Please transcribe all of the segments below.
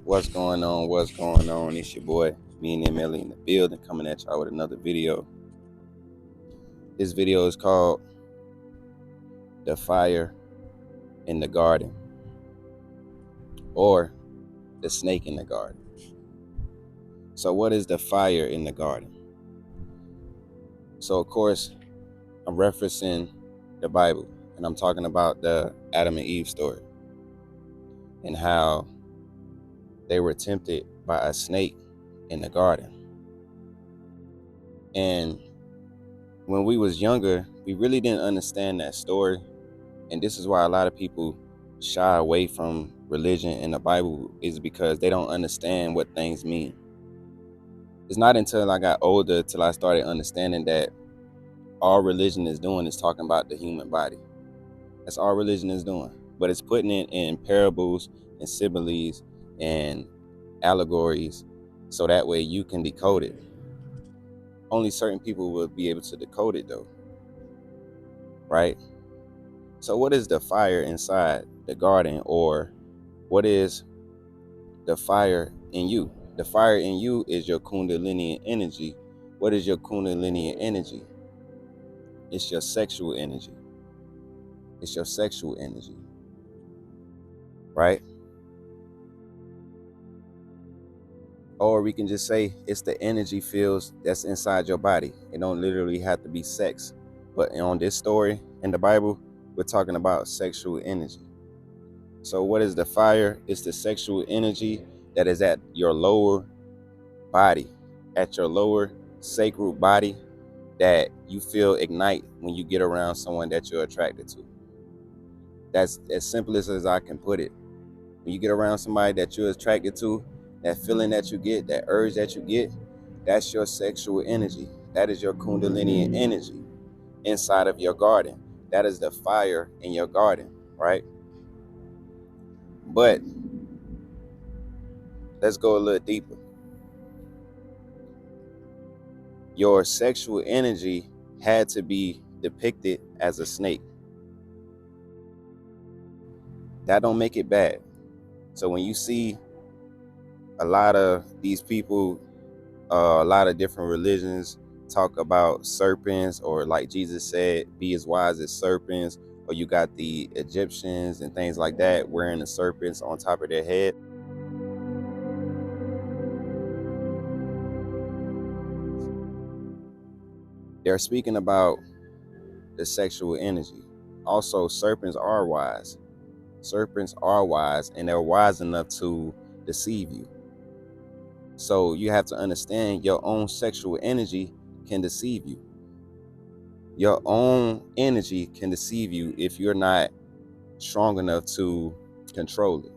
What's going on? What's going on? It's your boy, me and Emily in the building, coming at y'all with another video. This video is called The Fire in the Garden, or The Snake in the Garden. So what is the fire in the garden? So of course, I'm referencing the Bible, and I'm talking about the Adam and Eve story and how they were tempted by a snake in the garden. And when we was younger, we really didn't understand that story. And this is why a lot of people shy away from religion and the Bible, is because they don't understand what things mean. It's not until I got older till I started understanding that all religion is doing is talking about the human body. That's all religion is doing. But it's putting it in parables and similes and allegories so that way you can decode it. Only certain people will be able to decode it though, right? So what is the fire inside the garden, or what is the fire in you? The fire in you is your kundalini energy. What is your kundalini energy? It's your sexual energy. It's your sexual energy, right? Or we can just say it's the energy fields that's inside your body. It don't literally have to be sex. But on this story in the Bible, we're talking about sexual energy. So what is the fire? It's the sexual energy that is at your lower body, at your lower sacred body, that you feel ignite when you get around someone that you're attracted to. That's as simple as I can put it. When you get around somebody that you're attracted to, that feeling that you get, that urge that you get, that's your sexual energy. That is your kundalini energy inside of your garden. That is the fire in your garden, right? But let's go a little deeper. Your sexual energy had to be depicted as a snake. That don't make it bad. So when you see a lot of these people, a lot of different religions talk about serpents, or like Jesus said, be as wise as serpents, or you got the Egyptians and things like that wearing the serpents on top of their head. They're speaking about the sexual energy. Also, serpents are wise. Serpents are wise, and they're wise enough to deceive you. So you have to understand your own sexual energy can deceive you. Your own energy can deceive you if you're not strong enough to control it.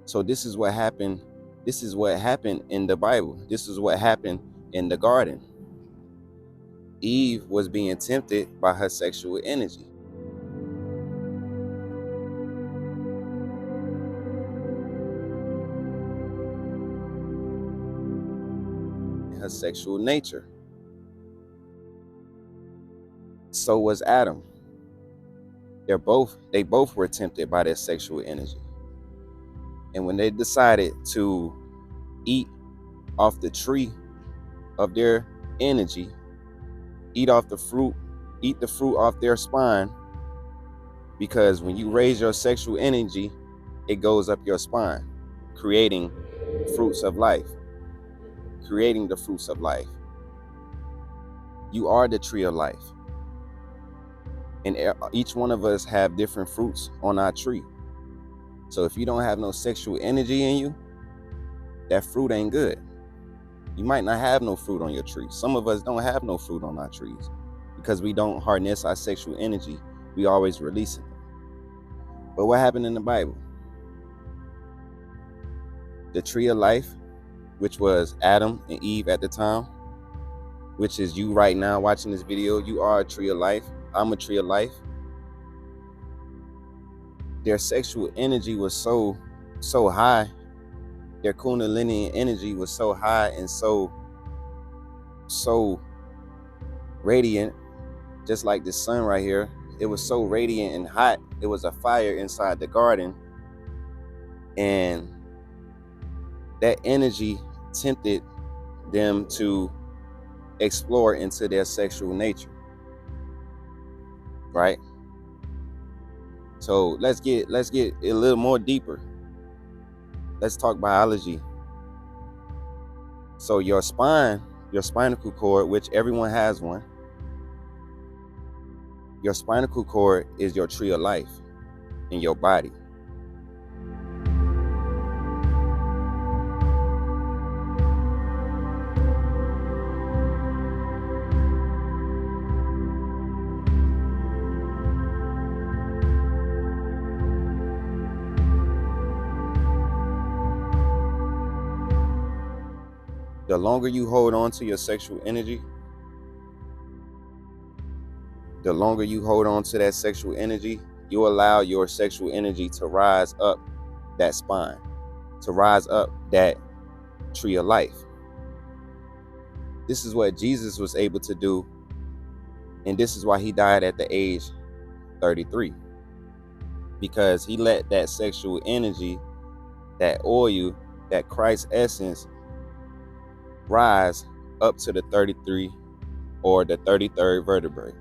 So this is what happened. This is what happened in the Bible. This is what happened in the garden. Eve was being tempted by her sexual energy, her sexual nature. So was Adam. They both were tempted by their sexual energy. And when they decided to eat off the tree of their energy, eat the fruit off their spine, because when you raise your sexual energy, it goes up your spine, creating fruits of life, creating the fruits of life. You are the tree of life. And each one of us have different fruits on our tree. So if you don't have no sexual energy in you, that fruit ain't good. You might not have no fruit on your tree. Some of us don't have no fruit on our trees because we don't harness our sexual energy. We always release it. But what happened in the Bible? The tree of life, which was Adam and Eve at the time, which is you right now watching this video, you are a tree of life. I'm a tree of life. Their sexual energy was so high. Their kundalini energy was so high and so radiant, just like the sun right here. It was so radiant and hot. It was a fire inside the garden. And that energy tempted them to explore into their sexual nature, right? So let's get a little more deeper. Let's talk biology. So your spinal cord, which everyone has one, your spinal cord is your tree of life in your body. The longer you hold on to your sexual energy, the longer you hold on to that sexual energy, you allow your sexual energy to rise up that spine, to rise up that tree of life. This is what Jesus was able to do, and this is why he died at the age 33, because he let that sexual energy, that oil, that Christ essence rise up to the 33 or the 33rd vertebrae.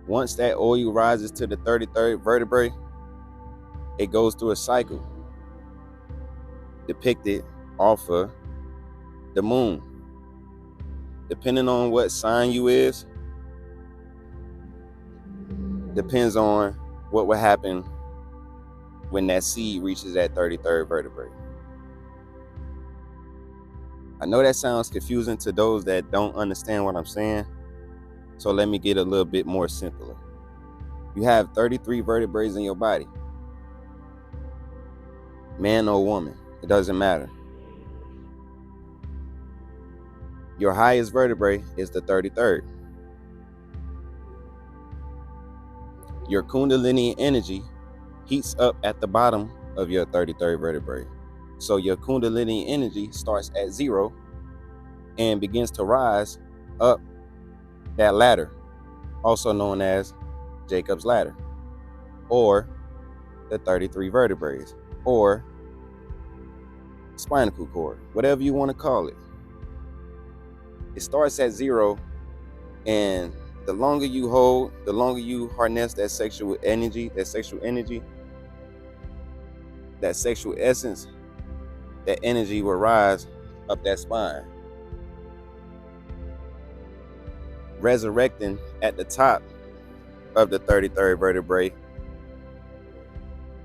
Once that oil rises to the 33rd vertebrae, it goes through a cycle depicted off of the moon. Depending on what sign you is, depends on what will happen when that seed reaches that 33rd vertebrae. I know that sounds confusing to those that don't understand what I'm saying, so let me get a little bit more simpler. You have 33 vertebrae in your body. Man or woman, it doesn't matter. Your highest vertebrae is the 33rd. Your kundalini energy heats up at the bottom of your 33rd vertebrae. So your kundalini energy starts at 0 and begins to rise up that ladder, also known as Jacob's ladder, or the 33 vertebrae, or spinal cord, whatever you want to call it. It starts at 0, and the longer you hold, the longer you harness that sexual energy, that sexual essence, that energy will rise up that spine, resurrecting at the top of the 33rd vertebrae,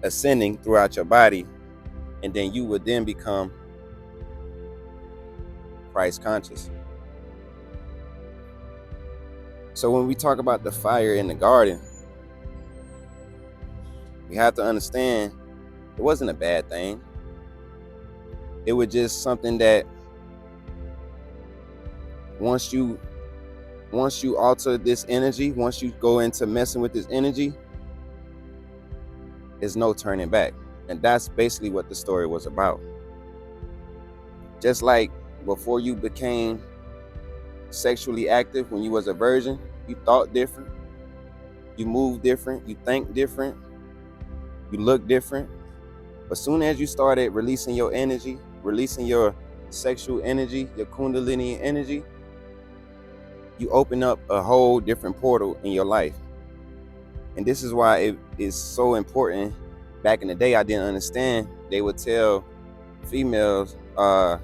ascending throughout your body, and then you would then become Christ conscious. So when we talk about the fire in the garden, we have to understand it wasn't a bad thing. It was just something that once you alter this energy, once you go into messing with this energy, there's no turning back. And that's basically what the story was about. Just like before you became sexually active, when you was a virgin, you thought different, you moved different, you think different, you look different. But soon as you started releasing your energy, releasing your sexual energy, your kundalini energy, you open up a whole different portal in your life. And this is why it is so important. Back in the day, I didn't understand. They would tell females to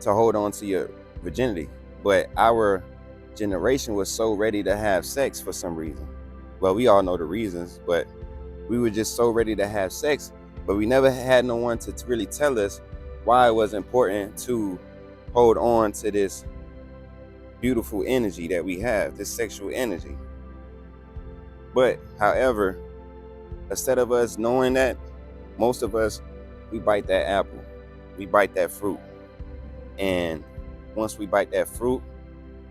hold on to your virginity. But our generation was so ready to have sex for some reason. Well, we all know the reasons, but we were just so ready to have sex, but we never had no one to really tell us why it was important to hold on to this beautiful energy that we have, this sexual energy. But however, instead of us knowing that, most of us, we bite that apple, we bite that fruit. And once we bite that fruit,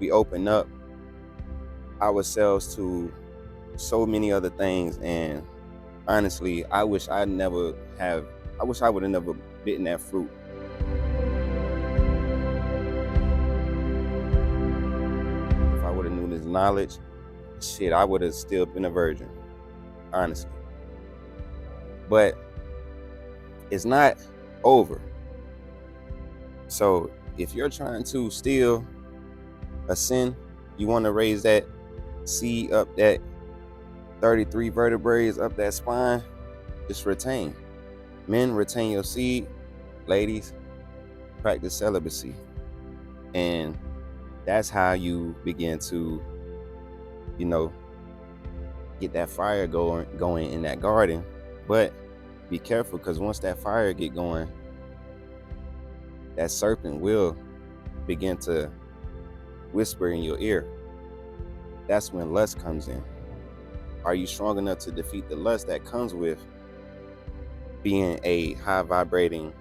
we open up ourselves to so many other things. And honestly, I wish I would have never bitten that fruit. If I would have knew this knowledge, shit, I would have still been a virgin, honestly. But it's not over. So if you're trying to still ascend, you want to raise that seed up that 33 vertebrae up that spine, just retain. Men, retain your seed. Ladies, practice celibacy. And that's how you begin to, get that fire going in that garden. But be careful, because once that fire get going, that serpent will begin to whisper in your ear. That's when lust comes in. Are you strong enough to defeat the lust that comes with being a high vibrating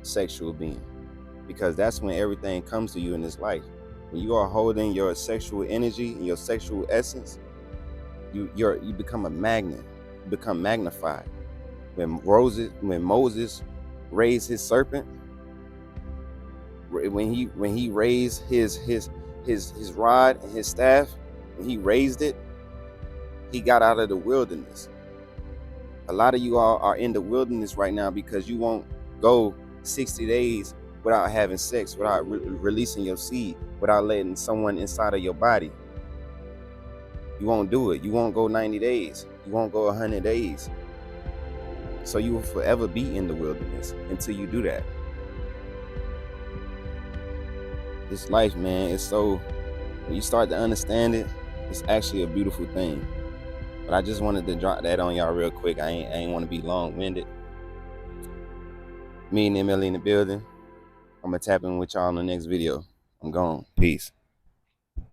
sexual being? Because that's when everything comes to you in this life. When you are holding your sexual energy and your sexual essence, you become a magnet. You become magnified. When Moses raised his serpent, when he raised his rod and his staff, when he raised it, he got out of the wilderness. A lot of you all are in the wilderness right now because you won't go 60 days without having sex, without releasing your seed, without letting someone inside of your body. You won't do it. You won't go 90 days. You won't go 100 days. So you will forever be in the wilderness until you do that. This life, man, is so, when you start to understand it, it's actually a beautiful thing. But I just wanted to drop that on y'all real quick. I ain't want to be long-winded. Me and Emily in the building. I'm going to tap in with y'all in the next video. I'm gone. Peace.